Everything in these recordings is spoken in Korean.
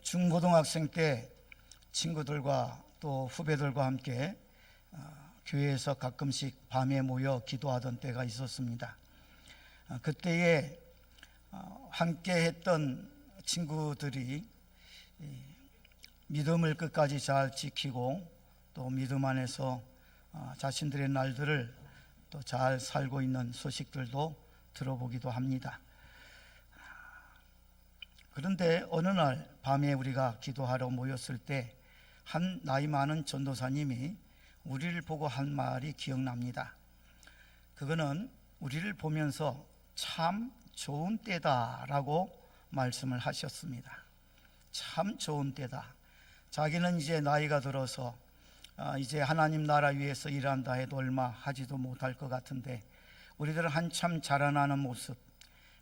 중고등학생 때 친구들과 또 후배들과 함께 교회에서 가끔씩 밤에 모여 기도하던 때가 있었습니다. 그때에 함께 했던 친구들이 믿음을 끝까지 잘 지키고 또 믿음 안에서 자신들의 날들을 또 잘 살고 있는 소식들도 들어보기도 합니다. 그런데 어느 날 밤에 우리가 기도하러 모였을 때 한 나이 많은 전도사님이 우리를 보고 한 말이 기억납니다. 그거는 우리를 보면서 참 좋은 때다라고 말씀을 하셨습니다. 참 좋은 때다. 자기는 이제 나이가 들어서 이제 하나님 나라 위해서 일한다 해도 얼마 하지도 못할 것 같은데 우리들은 한참 자라나는 모습,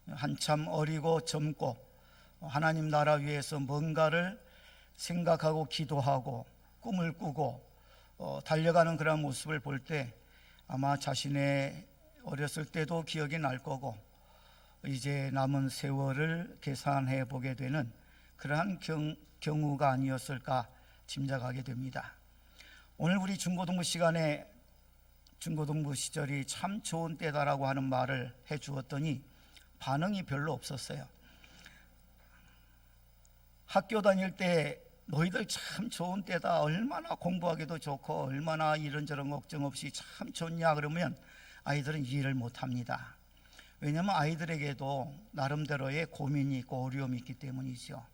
한참 어리고 젊고 하나님 나라 위해서 뭔가를 생각하고 기도하고 꿈을 꾸고 달려가는 그런 모습을 볼 때 아마 자신의 어렸을 때도 기억이 날 거고 이제 남은 세월을 계산해 보게 되는 그러한 경우가 아니었을까 짐작하게 됩니다. 오늘 우리 중고등부 시간에 중고등부 시절이 참 좋은 때다라고 하는 말을 해 주었더니 반응이 별로 없었어요. 학교 다닐 때 너희들 참 좋은 때다, 얼마나 공부하기도 좋고 얼마나 이런저런 걱정 없이 참 좋냐 그러면 아이들은 이해를 못합니다. 왜냐하면 아이들에게도 나름대로의 고민이 있고 어려움이 있기 때문이죠.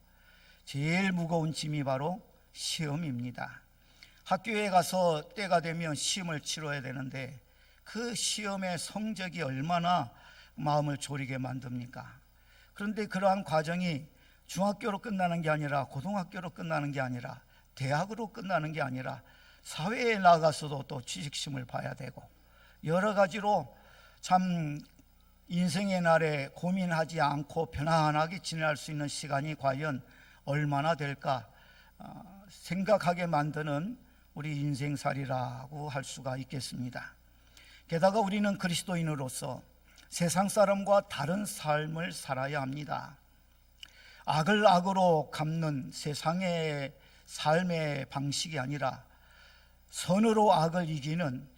제일 무거운 짐이 바로 시험입니다. 학교에 가서 때가 되면 시험을 치러야 되는데 그 시험의 성적이 얼마나 마음을 졸이게 만듭니까? 그런데 그러한 과정이 중학교로 끝나는 게 아니라 고등학교로 끝나는 게 아니라 대학으로 끝나는 게 아니라 사회에 나가서도 또 취직시험을 봐야 되고 여러 가지로 참 인생의 날에 고민하지 않고 편안하게 지낼 수 있는 시간이 과연 얼마나 될까 생각하게 만드는 우리 인생살이라고 할 수가 있겠습니다. 게다가 우리는 그리스도인으로서 세상 사람과 다른 삶을 살아야 합니다. 악을 악으로 갚는 세상의 삶의 방식이 아니라 선으로 악을 이기는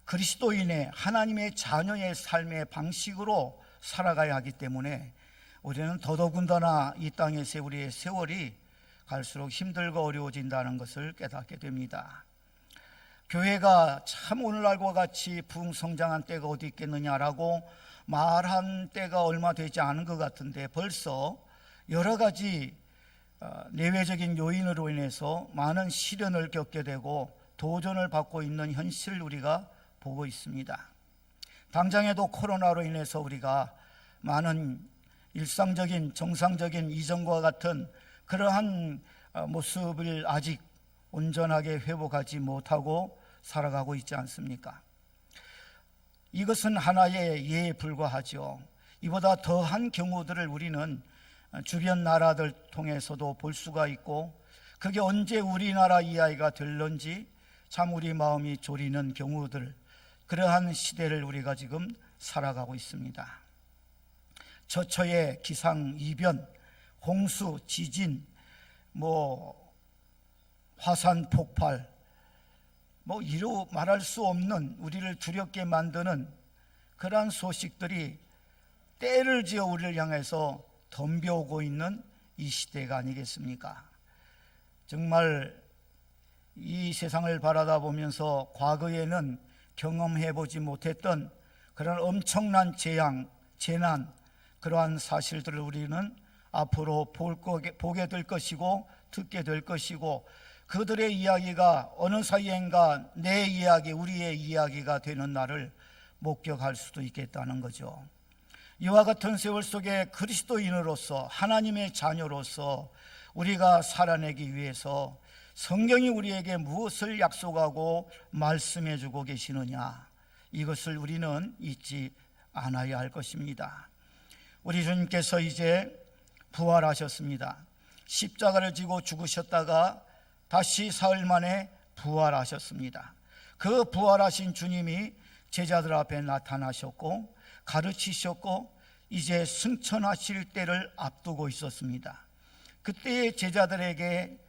그리스도인의 하나님의 자녀의 삶의 방식으로 살아가야 하기 때문에 우리는 더더군다나 이 땅에서 우리의 세월이 갈수록 힘들고 어려워진다는 것을 깨닫게 됩니다. 교회가 참 오늘날과 같이 부흥성장한 때가 어디 있겠느냐라고 말한 때가 얼마 되지 않은 것 같은데 벌써 여러 가지 내외적인 요인으로 인해서 많은 시련을 겪게 되고 도전을 받고 있는 현실을 우리가 보고 있습니다. 당장에도 코로나로 인해서 우리가 많은 일상적인 정상적인 이전과 같은 그러한 모습을 아직 온전하게 회복하지 못하고 살아가고 있지 않습니까? 이것은 하나의 예에 불과하죠. 이보다 더한 경우들을 우리는 주변 나라들 통해서도 볼 수가 있고 그게 언제 우리나라 이야기가 될런지 참 우리 마음이 졸이는 경우들, 그러한 시대를 우리가 지금 살아가고 있습니다. 처처의 기상이변, 홍수, 지진, 화산 폭발, 이루 말할 수 없는 우리를 두렵게 만드는 그러한 소식들이 때를 지어 우리를 향해서 덤벼오고 있는 이 시대가 아니겠습니까? 정말 이 세상을 바라다 보면서 과거에는 경험해보지 못했던 그런 엄청난 재난, 그러한 사실들을 우리는 앞으로 보게 될 것이고 듣게 될 것이고 그들의 이야기가 어느 사이엔가 내 이야기, 우리의 이야기가 되는 날을 목격할 수도 있겠다는 거죠. 이와 같은 세월 속에 그리스도인으로서 하나님의 자녀로서 우리가 살아내기 위해서 성경이 우리에게 무엇을 약속하고 말씀해 주고 계시느냐, 이것을 우리는 잊지 않아야 할 것입니다. 우리 주님께서 이제 부활하셨습니다. 십자가를 지고 죽으셨다가 다시 사흘 만에 부활하셨습니다. 그 부활하신 주님이 제자들 앞에 나타나셨고 가르치셨고 이제 승천하실 때를 앞두고 있었습니다. 그때 제자들에게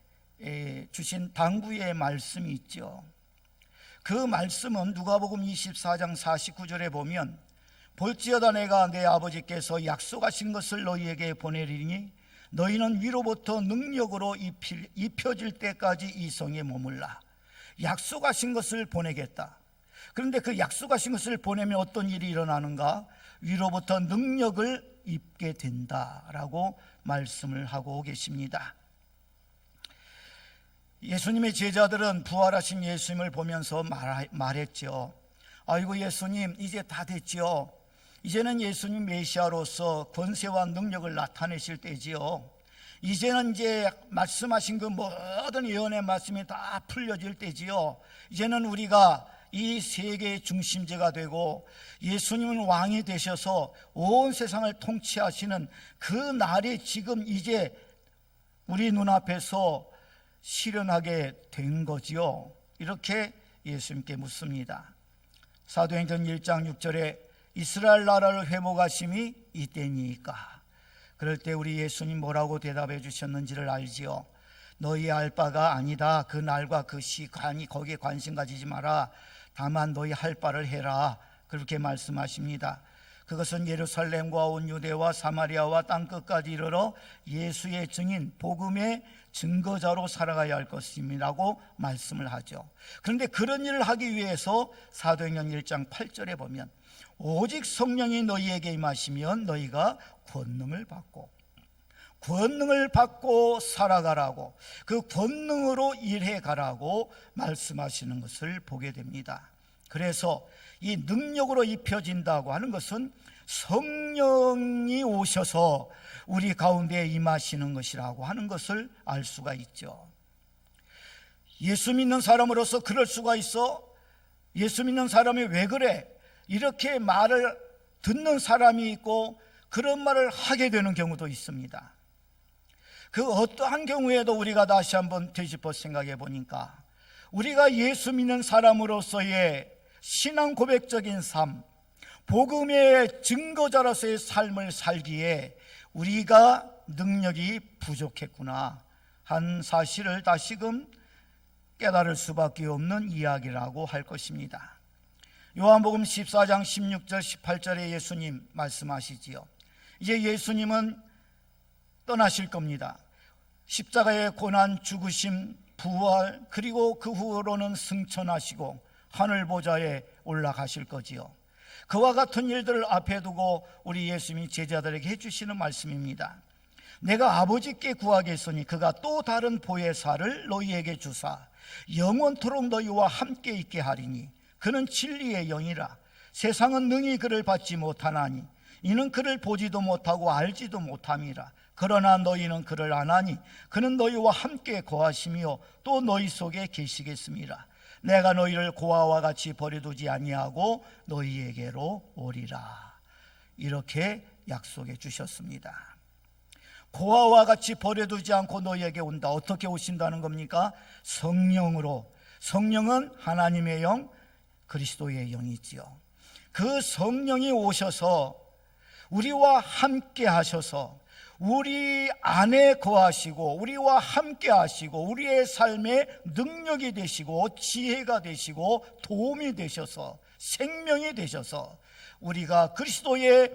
주신 당부의 말씀이 있죠. 그 말씀은 누가복음 24장 49절에 보면 볼지어다 내가 내 아버지께서 약속하신 것을 너희에게 보내리니 너희는 위로부터 능력으로 입혀질 때까지 이 성에 머물라. 약속하신 것을 보내겠다. 그런데 그 약속하신 것을 보내면 어떤 일이 일어나는가? 위로부터 능력을 입게 된다라고 말씀을 하고 계십니다. 예수님의 제자들은 부활하신 예수님을 보면서 말했죠. 아이고 예수님, 이제 다 됐죠. 이제는 예수님 메시아로서 권세와 능력을 나타내실 때지요. 이제는 이제 말씀하신 그 모든 예언의 말씀이 다 풀려질 때지요. 이제는 우리가 이 세계의 중심제가 되고 예수님은 왕이 되셔서 온 세상을 통치하시는 그 날이 지금 이제 우리 눈앞에서 실현하게 된 거지요. 이렇게 예수님께 묻습니다. 사도행전 1장 6절에 이스라엘 나라를 회복하심이 이때니까. 그럴 때 우리 예수님 뭐라고 대답해 주셨는지를 알지요. 너희 알 바가 아니다. 그 날과 그 시간이 거기에 관심 가지지 마라. 다만 너희 할 바를 해라. 그렇게 말씀하십니다. 그것은 예루살렘과 온 유대와 사마리아와 땅끝까지 이르러 예수의 증인, 복음의 증거자로 살아가야 할 것임이라고 말씀을 하죠. 그런데 그런 일을 하기 위해서 사도행전 1장 8절에 보면 오직 성령이 너희에게 임하시면 너희가 권능을 받고 살아가라고, 그 권능으로 일해가라고 말씀하시는 것을 보게 됩니다. 그래서 이 능력으로 입혀진다고 하는 것은 성령이 오셔서 우리 가운데 임하시는 것이라고 하는 것을 알 수가 있죠. 예수 믿는 사람으로서 그럴 수가 있어? 예수 믿는 사람이 왜 그래? 이렇게 말을 듣는 사람이 있고 그런 말을 하게 되는 경우도 있습니다. 그 어떠한 경우에도 우리가 다시 한번 되짚어 생각해 보니까 우리가 예수 믿는 사람으로서의 신앙 고백적인 삶, 복음의 증거자로서의 삶을 살기에 우리가 능력이 부족했구나 한 사실을 다시금 깨달을 수밖에 없는 이야기라고 할 것입니다. 요한복음 14장 16절 18절에 예수님 말씀하시지요. 이제 예수님은 떠나실 겁니다. 십자가의 고난, 죽으심, 부활, 그리고 그 후로는 승천하시고 하늘 보좌에 올라가실 거지요. 그와 같은 일들을 앞에 두고 우리 예수님이 제자들에게 해주시는 말씀입니다. 내가 아버지께 구하겠으니 그가 또 다른 보혜사를 너희에게 주사 영원토록 너희와 함께 있게 하리니 그는 진리의 영이라. 세상은 능히 그를 받지 못하나니 이는 그를 보지도 못하고 알지도 못함이라. 그러나 너희는 그를 아나니 그는 너희와 함께 거하시며 또 너희 속에 계시겠습니다. 내가 너희를 고아와 같이 버려두지 아니하고 너희에게로 오리라. 이렇게 약속해 주셨습니다. 고아와 같이 버려두지 않고 너희에게 온다. 어떻게 오신다는 겁니까? 성령으로. 성령은 하나님의 영, 그리스도의 영이지요. 그 성령이 오셔서 우리와 함께 하셔서 우리 안에 거하시고 우리와 함께 하시고 우리의 삶에 능력이 되시고 지혜가 되시고 도움이 되셔서 생명이 되셔서 우리가 그리스도의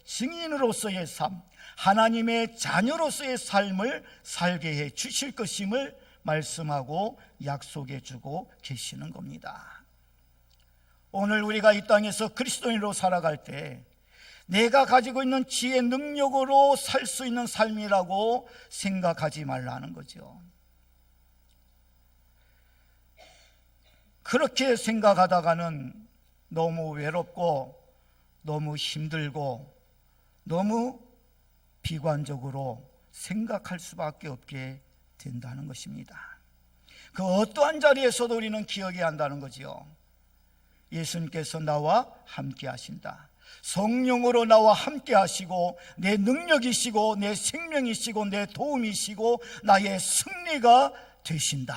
증인으로서의 삶, 하나님의 자녀로서의 삶을 살게 해 주실 것임을 말씀하고 약속해 주고 계시는 겁니다. 오늘 우리가 이 땅에서 그리스도인으로 살아갈 때 내가 가지고 있는 지혜, 능력으로 살 수 있는 삶이라고 생각하지 말라는 거죠. 그렇게 생각하다가는 너무 외롭고 너무 힘들고 너무 비관적으로 생각할 수밖에 없게 된다는 것입니다. 그 어떠한 자리에서도 우리는 기억해야 한다는 거지요. 예수님께서 나와 함께 하신다. 성령으로 나와 함께 하시고 내 능력이시고 내 생명이시고 내 도움이시고 나의 승리가 되신다.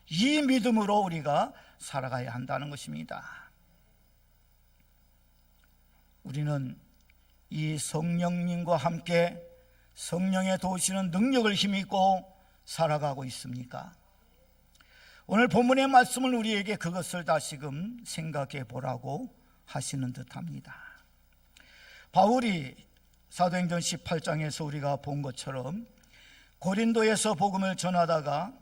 이 믿음으로 우리가 살아가야 한다는 것입니다. 우리는 이 성령님과 함께 성령의 도우시는 능력을 힘입고 살아가고 있습니까? 오늘 본문의 말씀을 우리에게 그것을 다시금 생각해 보라고 하시는 듯합니다. 바울이 사도행전 18장에서 우리가 본 것처럼 고린도에서 복음을 전하다가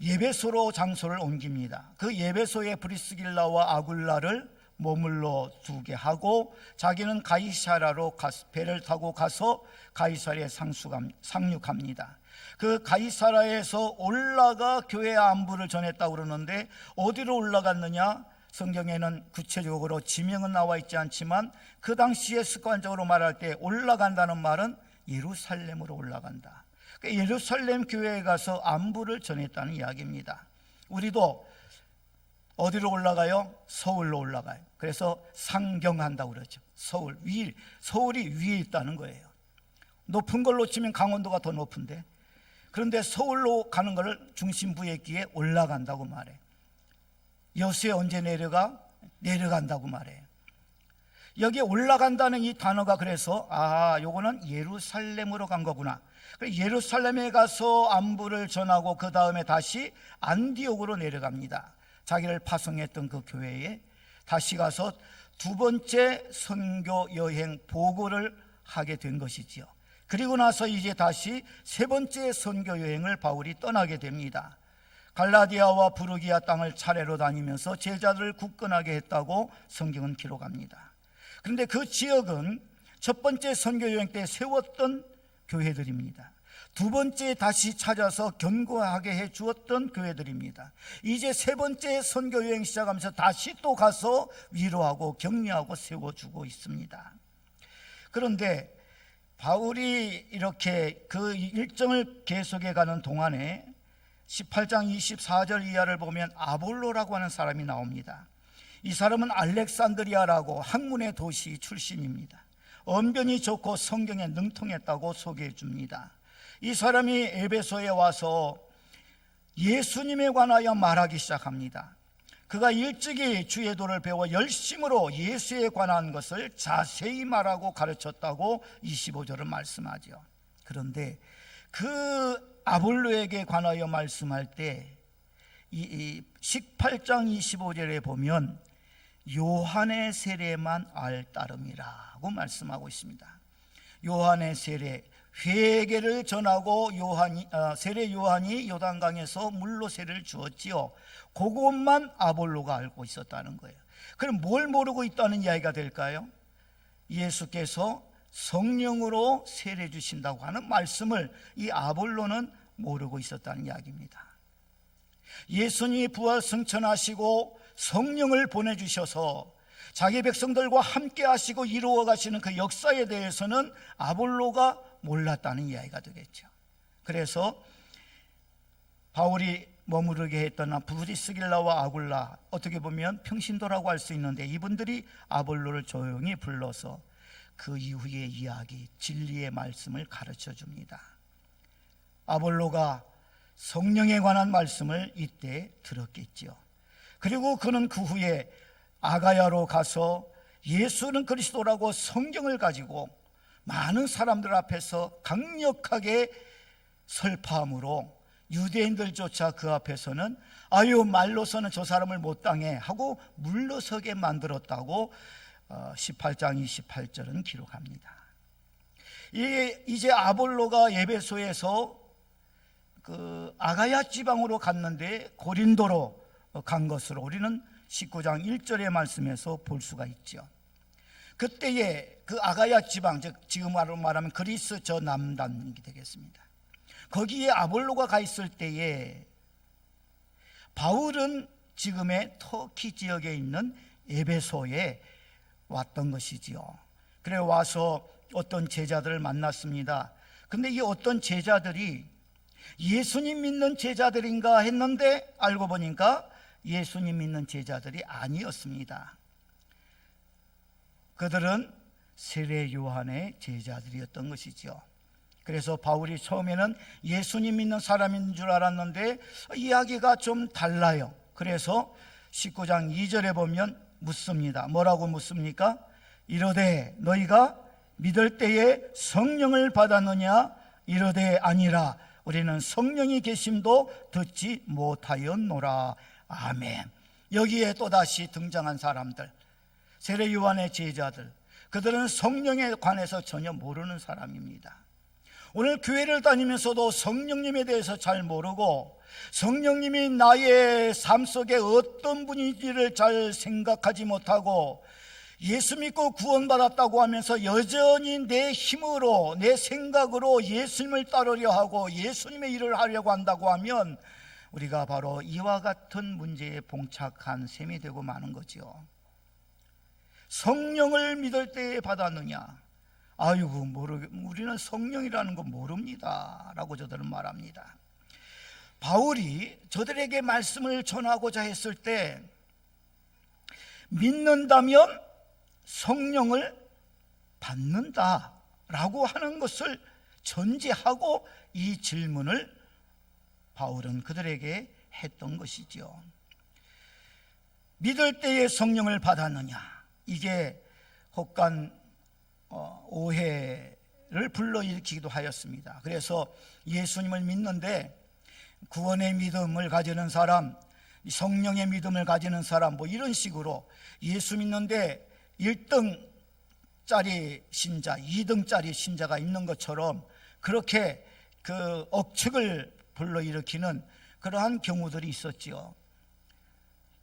예배소로 장소를 옮깁니다. 그 예배소에 브리스길라와 아굴라를 머물러 두게 하고 자기는 가이사랴로 배를 타고 가서 가이사랴에 상륙합니다. 그 가이사랴에서 올라가 교회 안부를 전했다고 그러는데 어디로 올라갔느냐? 성경에는 구체적으로 지명은 나와 있지 않지만 그 당시에 습관적으로 말할 때 올라간다는 말은 예루살렘으로 올라간다. 예루살렘 교회에 가서 안부를 전했다는 이야기입니다. 우리도 어디로 올라가요? 서울로 올라가요. 그래서 상경한다고 그러죠. 서울이 위에 있다는 거예요. 높은 걸로 치면 강원도가 더 높은데, 그런데 서울로 가는 것을 중심부에 있기에 올라간다고 말해. 여수에 언제 내려간다고 말해요. 여기에 올라간다는 이 단어가 그래서 요거는 예루살렘으로 간 거구나. 예루살렘에 가서 안부를 전하고 그 다음에 다시 안디옥으로 내려갑니다. 자기를 파송했던 그 교회에 다시 가서 두 번째 선교 여행 보고를 하게 된 것이지요. 그리고 나서 이제 다시 세 번째 선교 여행을 바울이 떠나게 됩니다. 갈라디아와 부르기아 땅을 차례로 다니면서 제자들을 굳건하게 했다고 성경은 기록합니다. 그런데 그 지역은 첫 번째 선교 여행 때 세웠던 교회들입니다. 두 번째 다시 찾아서 견고하게 해 주었던 교회들입니다. 이제 세 번째 선교 여행 시작하면서 다시 또 가서 위로하고 격려하고 세워주고 있습니다. 그런데 바울이 이렇게 그 일정을 계속해 가는 동안에 18장 24절 이하를 보면 아볼로라고 하는 사람이 나옵니다. 이 사람은 알렉산드리아라고 학문의 도시 출신입니다. 언변이 좋고 성경에 능통했다고 소개해 줍니다. 이 사람이 에베소에 와서 예수님에 관하여 말하기 시작합니다. 그가 일찍이 주의 도를 배워 열심으로 예수에 관한 것을 자세히 말하고 가르쳤다고 25절은 말씀하죠. 그런데 그 아볼로에게 관하여 말씀할 때 이 18장 25절에 보면 요한의 세례만 알 따름이라고 말씀하고 있습니다. 요한의 세례, 회개를 전하고 세례 요한이 요단강에서 물로 세례를 주었지요. 그것만 아볼로가 알고 있었다는 거예요. 그럼 뭘 모르고 있다는 이야기가 될까요? 예수께서 성령으로 세례 주신다고 하는 말씀을 이 아볼로는 모르고 있었다는 이야기입니다. 예수님이 부활 승천하시고 성령을 보내주셔서 자기 백성들과 함께 하시고 이루어 가시는 그 역사에 대해서는 아볼로가 몰랐다는 이야기가 되겠죠. 그래서 바울이 머무르게 했던 브리스길라와 아굴라, 어떻게 보면 평신도라고 할 수 있는데 이분들이 아볼로를 조용히 불러서 그 이후의 이야기, 진리의 말씀을 가르쳐 줍니다. 아볼로가 성령에 관한 말씀을 이때 들었겠죠. 그리고 그는 그 후에 아가야로 가서 예수는 그리스도라고 성경을 가지고 많은 사람들 앞에서 강력하게 설파함으로 유대인들조차 그 앞에서는 말로서는 저 사람을 못 당해 하고 물러서게 만들었다고 18장 28절은 기록합니다. 이제 아볼로가 에베소에서 그 아가야 지방으로 갔는데 고린도로 간 것으로 우리는 19장 1절의 말씀에서 볼 수가 있죠. 그때에 그 아가야 지방, 즉 지금으로 말하면 그리스 저 남단이 되겠습니다. 거기에 아볼로가 가 있을 때에 바울은 지금의 터키 지역에 있는 에베소에 왔던 것이지요. 그래 와서 어떤 제자들을 만났습니다. 근데 이 어떤 제자들이 예수님 믿는 제자들인가 했는데 알고 보니까 예수님 믿는 제자들이 아니었습니다. 그들은 세례 요한의 제자들이었던 것이죠. 그래서 바울이 처음에는 예수님 믿는 사람인 줄 알았는데 이야기가 좀 달라요. 그래서 19장 2절에 보면 묻습니다. 뭐라고 묻습니까? 이르되 너희가 믿을 때에 성령을 받았느냐 이르되 아니라 우리는 성령이 계심도 듣지 못하였노라. 아멘. 여기에 또다시 등장한 사람들, 세례 요한의 제자들, 그들은 성령에 관해서 전혀 모르는 사람입니다. 오늘 교회를 다니면서도 성령님에 대해서 잘 모르고 성령님이 나의 삶 속에 어떤 분인지를 잘 생각하지 못하고 예수 믿고 구원받았다고 하면서 여전히 내 힘으로 내 생각으로 예수님을 따르려 하고 예수님의 일을 하려고 한다고 하면 우리가 바로 이와 같은 문제에 봉착한 셈이 되고 마는 거죠. 성령을 믿을 때에 받았느냐? 아이고 우리는 성령이라는 거 모릅니다 라고 저들은 말합니다. 바울이 저들에게 말씀을 전하고자 했을 때 믿는다면 성령을 받는다라고 하는 것을 전제하고 이 질문을 바울은 그들에게 했던 것이죠. 믿을 때에 성령을 받았느냐? 이게 혹간 오해를 불러일으키기도 하였습니다. 그래서 예수님을 믿는데 구원의 믿음을 가지는 사람, 성령의 믿음을 가지는 사람 이런 식으로 예수 믿는데 1등짜리 신자, 2등짜리 신자가 있는 것처럼 그렇게 그 억측을 불러일으키는 그러한 경우들이 있었지요.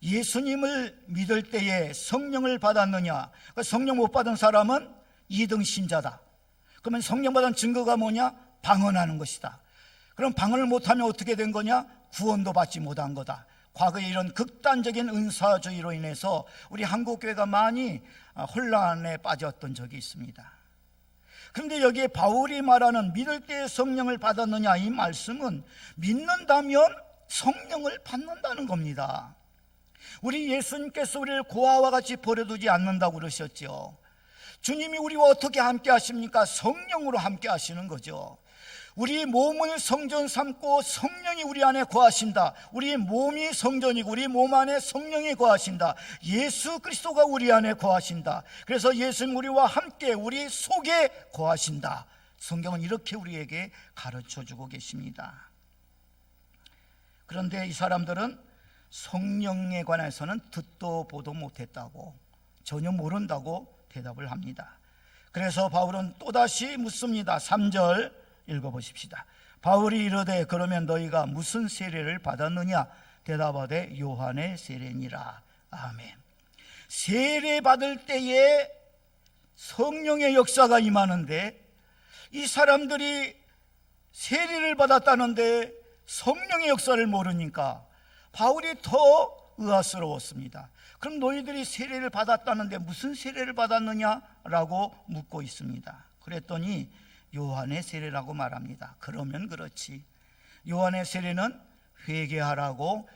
예수님을 믿을 때에 성령을 받았느냐? 성령 못 받은 사람은 2등 신자다. 그러면 성령 받은 증거가 뭐냐? 방언하는 것이다. 그럼 방언을 못하면 어떻게 된 거냐? 구원도 받지 못한 거다. 과거에 이런 극단적인 은사주의로 인해서 우리 한국교회가 많이 혼란에 빠졌던 적이 있습니다. 그런데 여기에 바울이 말하는 믿을 때에 성령을 받았느냐 이 말씀은 믿는다면 성령을 받는다는 겁니다. 우리 예수님께서 우리를 고아와 같이 버려두지 않는다고 그러셨죠. 주님이 우리와 어떻게 함께 하십니까? 성령으로 함께 하시는 거죠. 우리 몸을 성전 삼고 성령이 우리 안에 거하신다. 우리 몸이 성전이고 우리 몸 안에 성령이 거하신다. 예수 그리스도가 우리 안에 거하신다. 그래서 예수님 우리와 함께 우리 속에 거하신다. 성경은 이렇게 우리에게 가르쳐주고 계십니다. 그런데 이 사람들은 성령에 관해서는 듣도 보도 못했다고, 전혀 모른다고 대답을 합니다. 그래서 바울은 또다시 묻습니다. 3절 읽어보십시다. 바울이 이르되 그러면 너희가 무슨 세례를 받았느냐? 대답하되 요한의 세례니라. 아멘. 세례 받을 때에 성령의 역사가 임하는데 이 사람들이 세례를 받았다는데 성령의 역사를 모르니까 바울이 더 의아스러웠습니다. 그럼 너희들이 세례를 받았다는데 무슨 세례를 받았느냐라고 묻고 있습니다. 그랬더니 요한의 세례라고 말합니다. 그러면 그렇지. 요한의 세례는 회개하라고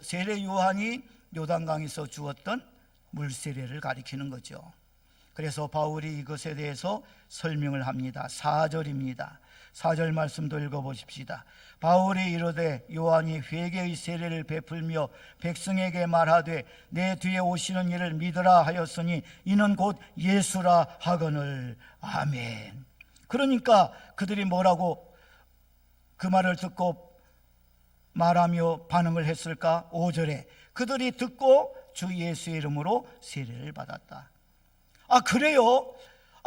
세례 요한이 요단강에서 주었던 물세례를 가리키는 거죠. 그래서 바울이 이것에 대해서 설명을 합니다. 4절입니다. 4절 말씀도 읽어보십시다. 바울이 이르되 요한이 회개의 세례를 베풀며 백성에게 말하되 내 뒤에 오시는 이를 믿으라 하였으니 이는 곧 예수라 하거늘. 아멘. 그러니까 그들이 뭐라고 그 말을 듣고 말하며 반응을 했을까? 5절에 그들이 듣고 주 예수의 이름으로 세례를 받았다. 아 그래요?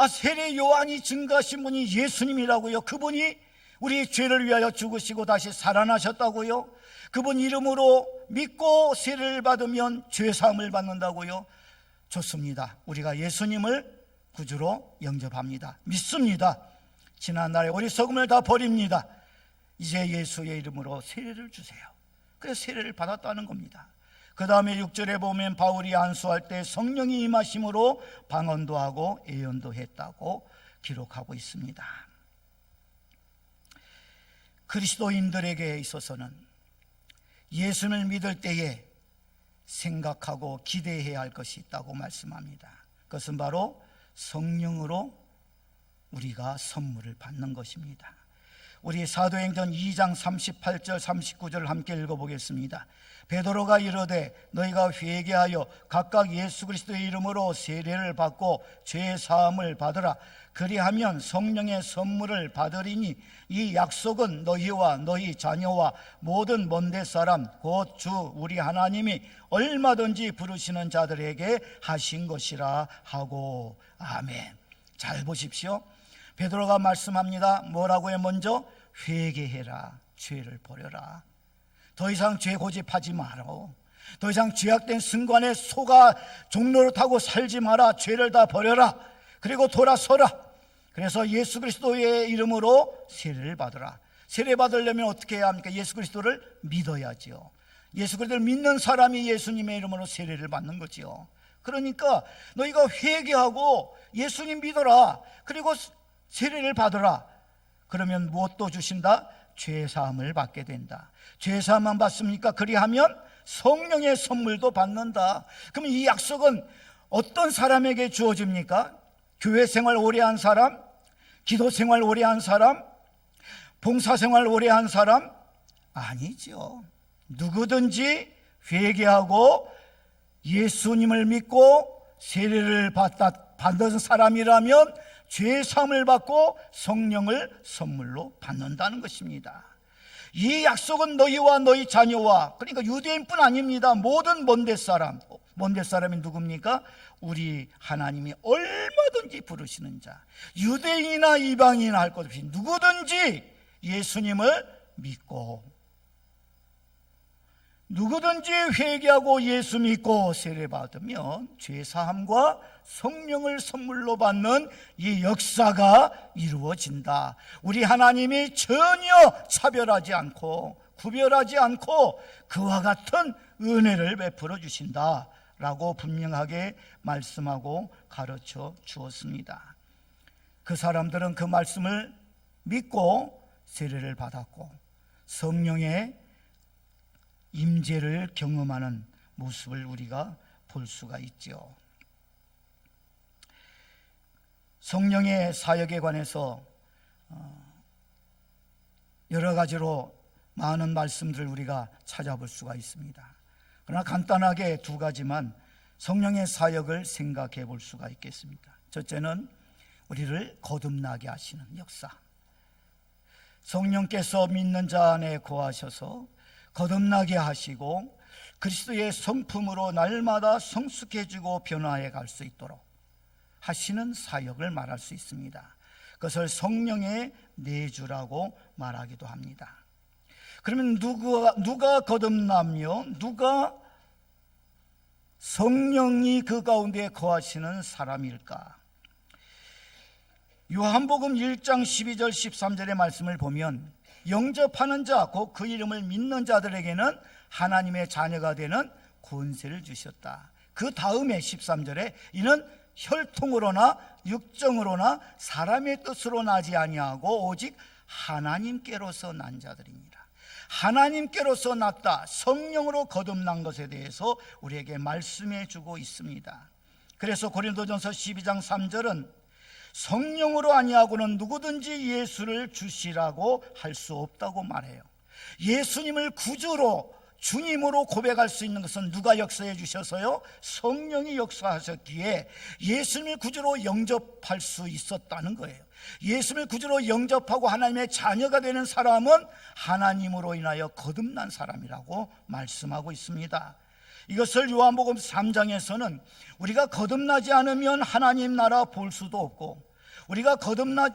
세례 요한이 증거하신 분이 예수님이라고요? 그분이 우리 죄를 위하여 죽으시고 다시 살아나셨다고요? 그분 이름으로 믿고 세례를 받으면 죄사함을 받는다고요? 좋습니다. 우리가 예수님을 구주로 영접합니다. 믿습니다. 지난날의 어리석음을 다 버립니다. 이제 예수의 이름으로 세례를 주세요. 그래서 세례를 받았다는 겁니다. 그 다음에 6절에 보면 바울이 안수할 때 성령이 임하심으로 방언도 하고 예언도 했다고 기록하고 있습니다. 그리스도인들에게 있어서는 예수를 믿을 때에 생각하고 기대해야 할 것이 있다고 말씀합니다. 그것은 바로 성령으로 우리가 선물을 받는 것입니다. 우리 사도행전 2장 38절 39절을 함께 읽어보겠습니다. 베드로가 이르되 너희가 회개하여 각각 예수 그리스도의 이름으로 세례를 받고 죄 사함을 받으라. 그리하면 성령의 선물을 받으리니 이 약속은 너희와 너희 자녀와 모든 먼데 사람 곧 주 우리 하나님이 얼마든지 부르시는 자들에게 하신 것이라 하고. 아멘. 잘 보십시오. 베드로가 말씀합니다. 뭐라고요? 먼저 회개해라. 죄를 버려라. 더 이상 죄 고집하지 마라. 더 이상 죄악된 습관에 속아 종로를 타고 살지 마라. 죄를 다 버려라. 그리고 돌아서라. 그래서 예수 그리스도의 이름으로 세례를 받으라. 세례 받으려면 어떻게 해야 합니까? 예수 그리스도를 믿어야지요. 예수 그리스도를 믿는 사람이 예수님의 이름으로 세례를 받는 거지요. 그러니까 너희가 회개하고 예수님 믿어라. 그리고 세례를 받으라. 그러면 무엇도 주신다? 죄사함을 받게 된다. 죄사함만 받습니까? 그리하면 성령의 선물도 받는다. 그럼 이 약속은 어떤 사람에게 주어집니까? 교회 생활 오래 한 사람? 기도 생활 오래 한 사람? 봉사 생활 오래 한 사람? 아니죠. 누구든지 회개하고 예수님을 믿고 세례를 받는 사람이라면 죄사함을 받고 성령을 선물로 받는다는 것입니다. 이 약속은 너희와 너희 자녀와, 그러니까 유대인뿐 아닙니다. 모든 먼데 사람. 먼데 사람이 누굽니까? 우리 하나님이 얼마든지 부르시는 자. 유대인이나 이방인이나 할 것 없이 누구든지 예수님을 믿고 누구든지 회개하고 예수 믿고 세례 받으면 죄사함과 성령을 선물로 받는 이 역사가 이루어진다. 우리 하나님이 전혀 차별하지 않고 구별하지 않고 그와 같은 은혜를 베풀어 주신다라고 분명하게 말씀하고 가르쳐 주었습니다. 그 사람들은 그 말씀을 믿고 세례를 받았고 성령의 임재를 경험하는 모습을 우리가 볼 수가 있죠. 성령의 사역에 관해서 여러 가지로 많은 말씀들을 우리가 찾아볼 수가 있습니다. 그러나 간단하게 두 가지만 성령의 사역을 생각해 볼 수가 있겠습니다. 첫째는 우리를 거듭나게 하시는 역사. 성령께서 믿는 자 안에 거하셔서 거듭나게 하시고 그리스도의 성품으로 날마다 성숙해지고 변화해 갈 수 있도록 하시는 사역을 말할 수 있습니다. 그것을 성령의 내주라고 말하기도 합니다. 그러면 누가 거듭나며 누가 성령이 그 가운데 거하시는 사람일까? 요한복음 1장 12절 13절의 말씀을 보면 영접하는 자, 곧 그 이름을 믿는 자들에게는 하나님의 자녀가 되는 권세를 주셨다. 그 다음에 13절에 이는 혈통으로나 육정으로나 사람의 뜻으로 나지 아니하고 오직 하나님께로서 난 자들입니다. 하나님께로서 났다, 성령으로 거듭난 것에 대해서 우리에게 말씀해 주고 있습니다. 그래서 고린도전서 12장 3절은 성령으로 아니하고는 누구든지 예수를 주시라고 할 수 없다고 말해요. 예수님을 구주로 주님으로 고백할 수 있는 것은 누가 역사해 주셔서요? 성령이 역사하셨기에 예수님을 구주로 영접할 수 있었다는 거예요. 예수님을 구주로 영접하고 하나님의 자녀가 되는 사람은 하나님으로 인하여 거듭난 사람이라고 말씀하고 있습니다. 이것을 요한복음 3장에서는 우리가 거듭나지 않으면 하나님 나라 볼 수도 없고 우리가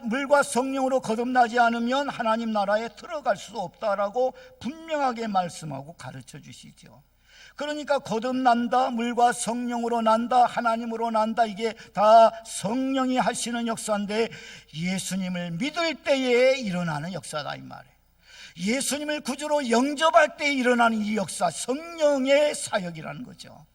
물과 성령으로 거듭나지 않으면 하나님 나라에 들어갈 수 없다라고 분명하게 말씀하고 가르쳐 주시죠. 그러니까 거듭난다, 물과 성령으로 난다, 하나님으로 난다, 이게 다 성령이 하시는 역사인데 예수님을 믿을 때에 일어나는 역사다 이 말이에요. 예수님을 구주로 영접할 때 일어나는 이 역사, 성령의 사역이라는 거죠.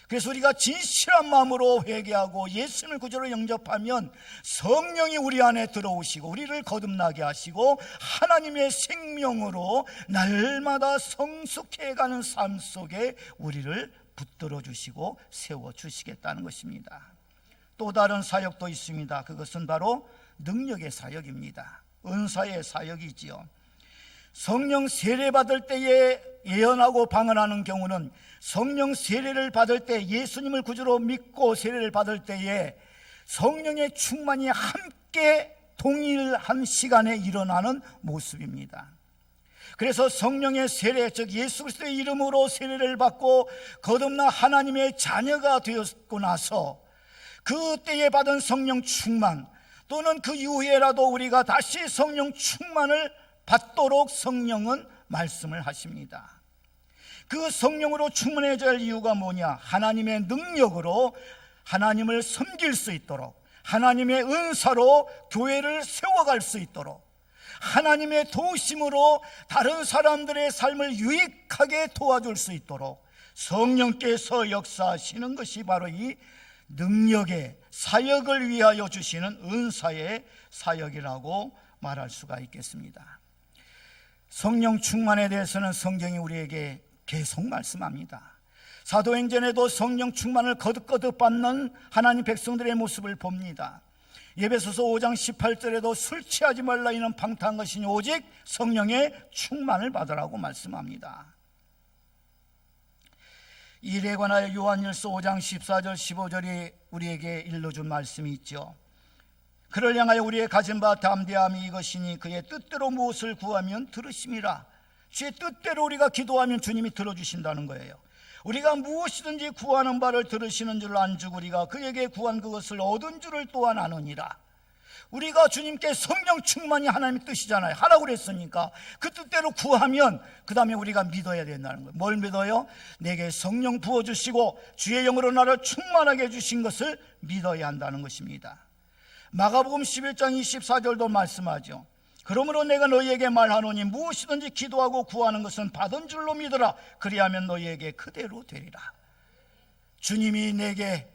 그래서 우리가 진실한 마음으로 회개하고 예수님을 구주로 영접하면 성령이 우리 안에 들어오시고 우리를 거듭나게 하시고 하나님의 생명으로 날마다 성숙해가는 삶 속에 우리를 붙들어 주시고 세워 주시겠다는 것입니다. 또 다른 사역도 있습니다. 그것은 바로 능력의 사역입니다. 은사의 사역이지요. 성령 세례 받을 때에 예언하고 방언하는 경우는 성령 세례를 받을 때, 예수님을 구주로 믿고 세례를 받을 때에 성령의 충만이 함께 동일한 시간에 일어나는 모습입니다. 그래서 성령의 세례, 즉 예수 그리스도의 이름으로 세례를 받고 거듭나 하나님의 자녀가 되었고 나서 그때에 받은 성령 충만, 또는 그 이후에라도 우리가 다시 성령 충만을 받도록 성령은 말씀을 하십니다. 그 성령으로 충만해져야 할 이유가 뭐냐? 하나님의 능력으로 하나님을 섬길 수 있도록, 하나님의 은사로 교회를 세워갈 수 있도록, 하나님의 도우심으로 다른 사람들의 삶을 유익하게 도와줄 수 있도록 성령께서 역사하시는 것이 바로 이 능력의 사역을 위하여 주시는 은사의 사역이라고 말할 수가 있겠습니다. 성령 충만에 대해서는 성경이 우리에게 계속 말씀합니다. 사도행전에도 성령 충만을 거듭거듭 받는 하나님 백성들의 모습을 봅니다. 에베소서 5장 18절에도 술 취하지 말라 이는 방탕한 것이니 오직 성령의 충만을 받으라고 말씀합니다. 이 일에 관하여 요한일서 5장 14절 15절이 우리에게 일러준 말씀이 있죠. 그를 향하여 우리의 가진 바 담대함이 이것이니 그의 뜻대로 무엇을 구하면 들으심이라. 주의 뜻대로 우리가 기도하면 주님이 들어주신다는 거예요. 우리가 무엇이든지 구하는 바를 들으시는 줄 안즉 우리가 그에게 구한 그것을 얻은 줄을 또한 아느니라. 우리가 주님께 성령 충만이 하나님의 뜻이잖아요. 하라고 그랬으니까 그 뜻대로 구하면 그 다음에 우리가 믿어야 된다는 거예요. 뭘 믿어요? 내게 성령 부어주시고 주의 영으로 나를 충만하게 해주신 것을 믿어야 한다는 것입니다. 마가복음 11장 24절도 말씀하죠. 그러므로 내가 너희에게 말하노니 무엇이든지 기도하고 구하는 것은 받은 줄로 믿으라. 그리하면 너희에게 그대로 되리라. 주님이 내게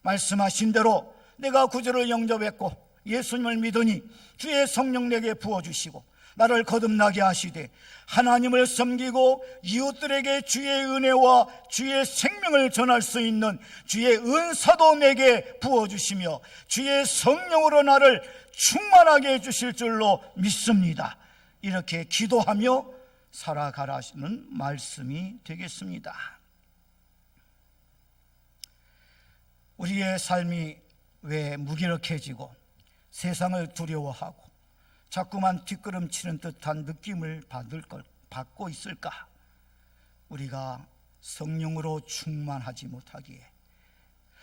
말씀하신 대로 내가 구주를 영접했고 예수님을 믿으니 주의 성령 내게 부어주시고 나를 거듭나게 하시되 하나님을 섬기고 이웃들에게 주의 은혜와 주의 생명을 전할 수 있는 주의 은사도 내게 부어주시며 주의 성령으로 나를 충만하게 해주실 줄로 믿습니다. 이렇게 기도하며 살아가라는 말씀이 되겠습니다. 우리의 삶이 왜 무기력해지고 세상을 두려워하고 자꾸만 뒷걸음치는 듯한 느낌을 받고 있을까? 우리가 성령으로 충만하지 못하기에,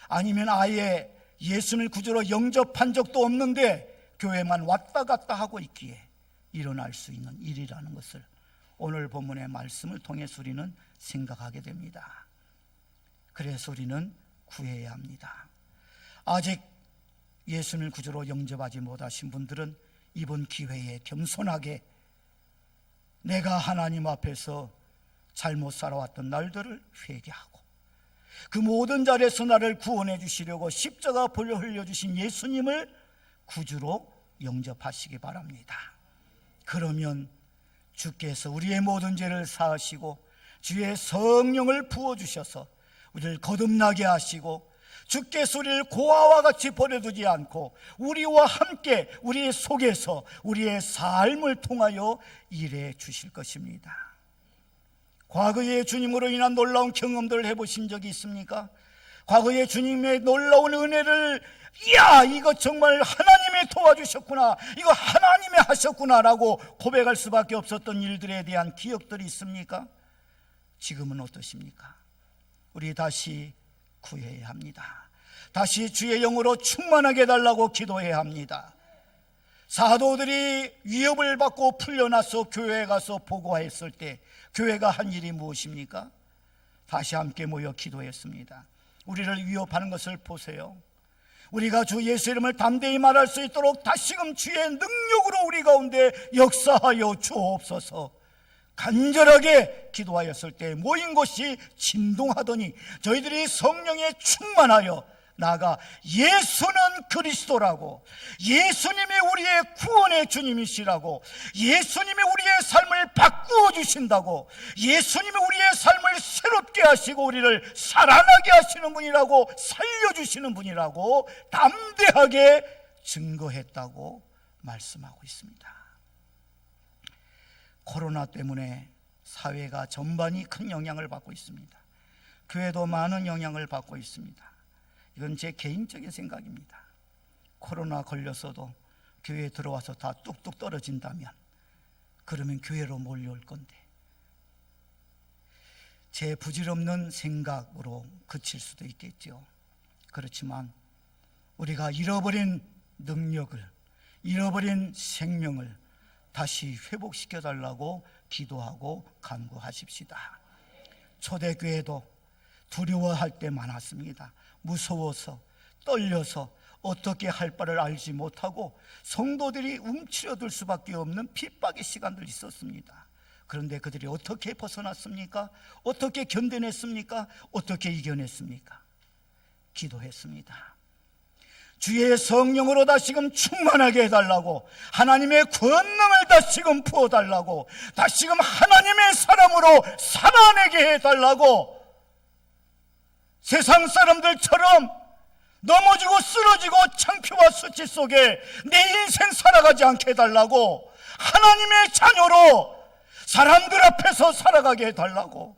아니면 아예 예수님을 구주로 영접한 적도 없는데 교회만 왔다 갔다 하고 있기에 일어날 수 있는 일이라는 것을 오늘 본문의 말씀을 통해서 우리는 생각하게 됩니다. 그래서 우리는 구해야 합니다. 아직 예수님을 구주로 영접하지 못하신 분들은 이번 기회에 겸손하게 내가 하나님 앞에서 잘못 살아왔던 날들을 회개하고 그 모든 자리에서 나를 구원해 주시려고 십자가 보혈 흘려주신 예수님을 구주로 영접하시기 바랍니다. 그러면 주께서 우리의 모든 죄를 사하시고 주의 성령을 부어주셔서 우리를 거듭나게 하시고 주께서 우리를 고아와 같이 버려두지 않고 우리와 함께 우리 속에서 우리의 삶을 통하여 일해 주실 것입니다. 과거에 주님으로 인한 놀라운 경험들을 해보신 적이 있습니까? 과거에 주님의 놀라운 은혜를 이야 이거 정말 하나님이 도와주셨구나, 이거 하나님이 하셨구나 라고 고백할 수밖에 없었던 일들에 대한 기억들이 있습니까? 지금은 어떠십니까? 우리 다시 구해야 합니다. 다시 주의 영으로 충만하게 해달라고 기도해야 합니다. 사도들이 위협을 받고 풀려나서 교회에 가서 보고했을 때 교회가 한 일이 무엇입니까? 다시 함께 모여 기도했습니다. 우리를 위협하는 것을 보세요. 우리가 주 예수 이름을 담대히 말할 수 있도록 다시금 주의 능력으로 우리 가운데 역사하여 주옵소서. 간절하게 기도하였을 때 모인 곳이 진동하더니 저희들이 성령에 충만하여 나아가 예수는 그리스도라고, 예수님이 우리의 구원의 주님이시라고, 예수님이 우리의 삶을 바꾸어 주신다고, 예수님이 우리의 삶을 새롭게 하시고 우리를 살아나게 하시는 분이라고, 살려주시는 분이라고 담대하게 증거했다고 말씀하고 있습니다. 코로나 때문에 사회가 전반이 큰 영향을 받고 있습니다. 교회도 많은 영향을 받고 있습니다. 이건 제 개인적인 생각입니다. 코로나 걸렸어도 교회에 들어와서 다 뚝뚝 떨어진다면 그러면 교회로 몰려올 건데, 제 부질없는 생각으로 그칠 수도 있겠죠. 그렇지만 우리가 잃어버린 능력을, 잃어버린 생명을 다시 회복시켜 달라고 기도하고 간구하십시다. 초대교회도 두려워할 때 많았습니다. 무서워서, 떨려서 어떻게 할 바를 알지 못하고 성도들이 움츠려들 수밖에 없는 핍박의 시간들이 있었습니다. 그런데 그들이 어떻게 벗어났습니까? 어떻게 견뎌냈습니까? 어떻게 이겨냈습니까? 기도했습니다. 주의 성령으로 다시금 충만하게 해달라고, 하나님의 권능을 다시금 부어달라고, 다시금 하나님의 사람으로 살아내게 해달라고, 세상 사람들처럼 넘어지고 쓰러지고 창피와 수치 속에 내 인생 살아가지 않게 해달라고, 하나님의 자녀로 사람들 앞에서 살아가게 해달라고,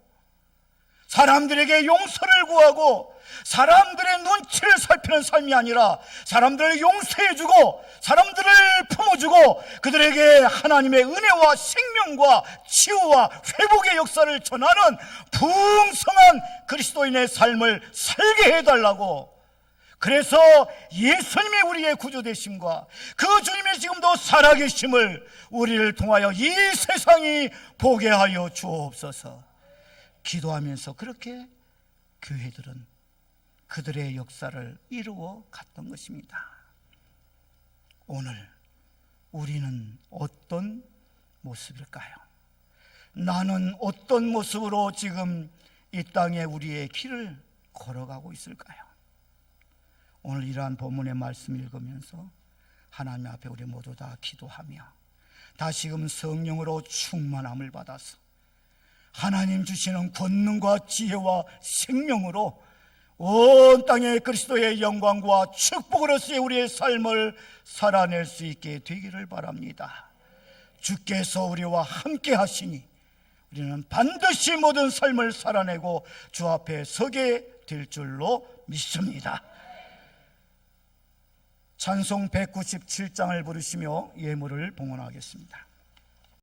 사람들에게 용서를 구하고 사람들의 눈치를 살피는 삶이 아니라 사람들을 용서해주고 사람들을 품어주고 그들에게 하나님의 은혜와 생명과 치유와 회복의 역사를 전하는 풍성한 그리스도인의 삶을 살게 해달라고, 그래서 예수님이 우리의 구주되심과 그 주님이 지금도 살아계심을 우리를 통하여 이 세상이 보게 하여 주옵소서. 기도하면서 그렇게 교회들은 그들의 역사를 이루어 갔던 것입니다. 오늘 우리는 어떤 모습일까요? 나는 어떤 모습으로 지금 이 땅에 우리의 길을 걸어가고 있을까요? 오늘 이러한 본문의 말씀을 읽으면서 하나님 앞에 우리 모두 다 기도하며 다시금 성령으로 충만함을 받아서 하나님 주시는 권능과 지혜와 생명으로 온 땅에 그리스도의 영광과 축복으로서의 우리의 삶을 살아낼 수 있게 되기를 바랍니다. 주께서 우리와 함께 하시니 우리는 반드시 모든 삶을 살아내고 주 앞에 서게 될 줄로 믿습니다. 찬송 197장을 부르시며 예물을 봉헌하겠습니다.